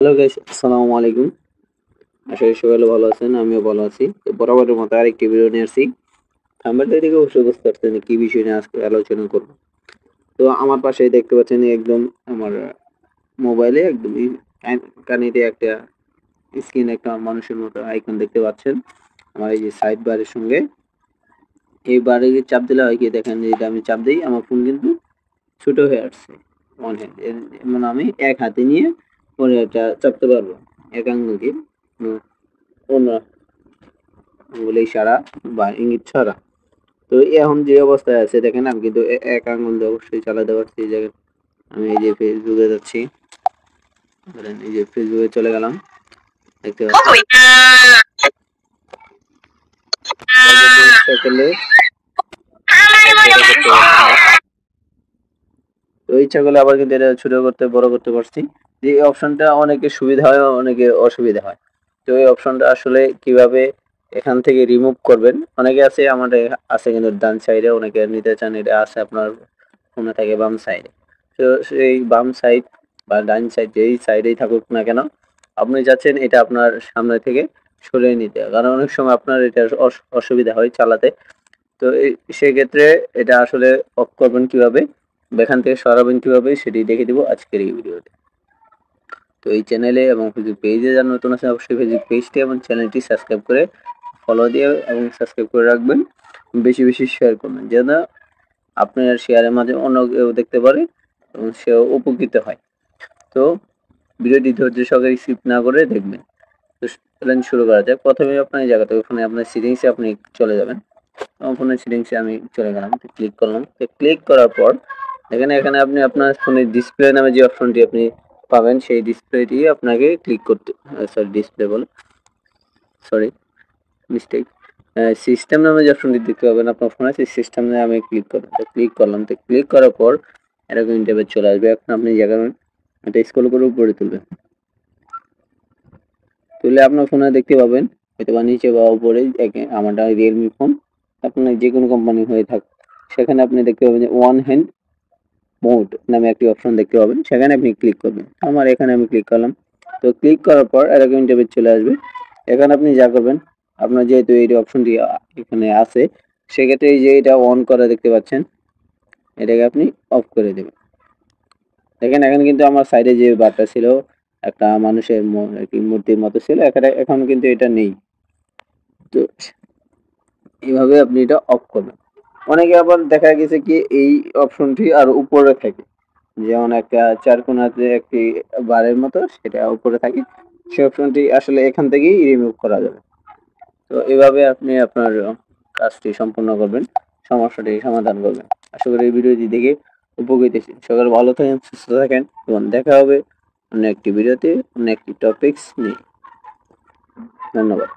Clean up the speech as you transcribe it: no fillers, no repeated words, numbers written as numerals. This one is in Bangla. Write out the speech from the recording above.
হ্যালো গাইস, আসসালামু আলাইকুম। আশা করি সবাই ভালো আছেন, আমিও ভালো আছি। তো বরাবরের মতো আরেকটি ভিডিও নিয়ে আসছি। থাম্বনেল থেকে অবশ্যই বুঝতে পারছেন কি বিষয় নিয়ে আজকে আলোচনা করব। তো আমার পাশেই দেখতে পাচ্ছেন একদম আমার মোবাইলে একদম কানিতে একটা স্ক্রিন একটা মানুষের মতো আইকন দেখতে পাচ্ছেন। আমার এই যে সাইড বারের সঙ্গে এই বারে চাপ দিলে হয় কি দেখেন যে এটা আমি চাপ দিই আমার ফোন কিন্তু ছোট হয়ে আসছে। ওয়ান হ্যান্ড মানে আমি এক হাতে নিয়ে পরে এটা চাপতে পারবো এক আঙ্গুল দিয়ে। অন্য আঙ্গুলে ইশারা বা ইঙ্গিত ছাড়া। তো এখন যে অবস্থায় আছে দেখেন আমি কিন্তু এক আঙ্গুল দিয়ে অবশ্যই চালাতে পারছি। এই জায়গায় আমি এই যে ফেসবুকে যাচ্ছি, ধরেন এই যে ফেসবুকে চলে গেলাম, দেখতে পাচ্ছি তো ইচ্ছা করলে আবার কিন্তু এটা ছোট করতে বড় করতে পারছি। যে অপশনটা অনেকে সুবিধা হয় অনেকে অসুবিধা হয়। তো এই অপশনটা আসলে কিভাবে এখান থেকে রিমুভ করবেন, অনেকে আছে আমাদের আছে কিন্তু ডান সাইডে, অনেকে নিতে চান এটা আছে আপনার ফোনে থাকে বাম সাইডে। তো সেই বাম সাইড বা ডান সাইড যেই সাইডেই থাকুক না কেন, আপনি চাচ্ছেন এটা আপনার সামনে থেকে সরিয়ে নিতে, কারণ অনেক সময় আপনার এটা অসুবিধা হয় চালাতে। তো সেক্ষেত্রে এটা আসলে অফ করবেন কিভাবে বা এখান থেকে সরাবেন কিভাবে সেটি দেখে দিব আজকের এই ভিডিওতে। তো এই চ্যানেলে এবং ফেসবুক পেজে যারা নতুন আছে অবশ্যই ফেসবুক পেজটি এবং চ্যানেলটি সাবস্ক্রাইব করে ফলো দিয়ে এবং সাবস্ক্রাইব করে রাখবেন। বেশি বেশি শেয়ার করবেন যেন আপনার শেয়ারের মাঝে অন্য কেউ দেখতে পারে এবং সেও উপকৃত হয়। তো ভিডিওটি ধৈর্য সহকারে স্কিপ না করে দেখবেন। তো চলেন শুরু করা যাক। প্রথমে আপনার এই জায়গাতে ওখানে আপনার সেটিংসে আপনি চলে যাবেন। আমার ফোনের সেটিংসে আমি চলে গেলাম, ক্লিক করলাম। তো ক্লিক করার পর এখানে আপনি আপনার ফোনের ডিসপ্লে নামে যে অপশনটি আপনি পাবেন সেই ডিসপ্লেটি আপনাকে ক্লিক করতে, ডিসপ্লে বলে সরি মিস্টেক, সিস্টেম নামে যে অপশনটি দেখতে পাবেন আপনার ফোনে, সেই সিস্টেম নামে আমি ক্লিক করলাম। তো ক্লিক করলাম, তো ক্লিক করার পর এরকম ইন্টারফেস চলে আসবে। এখন আপনি জায়গায় এটা স্ক্রল করে উপরে তুলবেন, তুলে আপনার ফোনে দেখতে পাবেন হয়তো বা নিচে বা উপরে আমারটা রিয়েলমি ফোন, আপনার যে কোনো কোম্পানি হয়ে থাক সেখানে আপনি দেখতে পাবেন যে ওয়ান হ্যান্ড মোড নামে একটি অপশন দেখতে পাবেন, সেখানে আপনি ক্লিক করবেন। আমার এখানে আমি ক্লিক করলাম। তো ক্লিক করার পর এরকম ইন্টারফেস চলে আসবে। এখানে আপনি যা করবেন, আপনার যেহেতু এই অপশনটি এখানে আছে সেক্ষেত্রে এই যে এটা অন করা দেখতে পাচ্ছেন এটাকে আপনি অফ করে দেবেন। দেখেন এখানে কিন্তু আমার সাইডে যে বারটা ছিল একটা মানুষের মূর্তির মতো ছিল, এখানে এখন কিন্তু এটা নেই। তো এইভাবে আপনি এটা অফ করবেন। অনেকে আবার দেখা গেছে কি এই অপশনটি আর উপরে থাকে, যেমন একটা চার কোণাতে একটি বারের মতো সেটা উপরে থাকে, সেই অপশনটি আসলে এখান থেকেই রিমুভ করা যাবে। তো এভাবে আপনি আপনার কাজটি সম্পূর্ণ করবেন, সমস্যাটি সমাধান করবেন। আশা করি এই ভিডিওটি দেখে উপকৃত হয়েছেন। সকালে ভালো থাকেন, সুস্থ থাকেন এবং দেখা হবে অন্য একটি ভিডিওতে অন্য একটি টপিকস নিয়ে। ধন্যবাদ।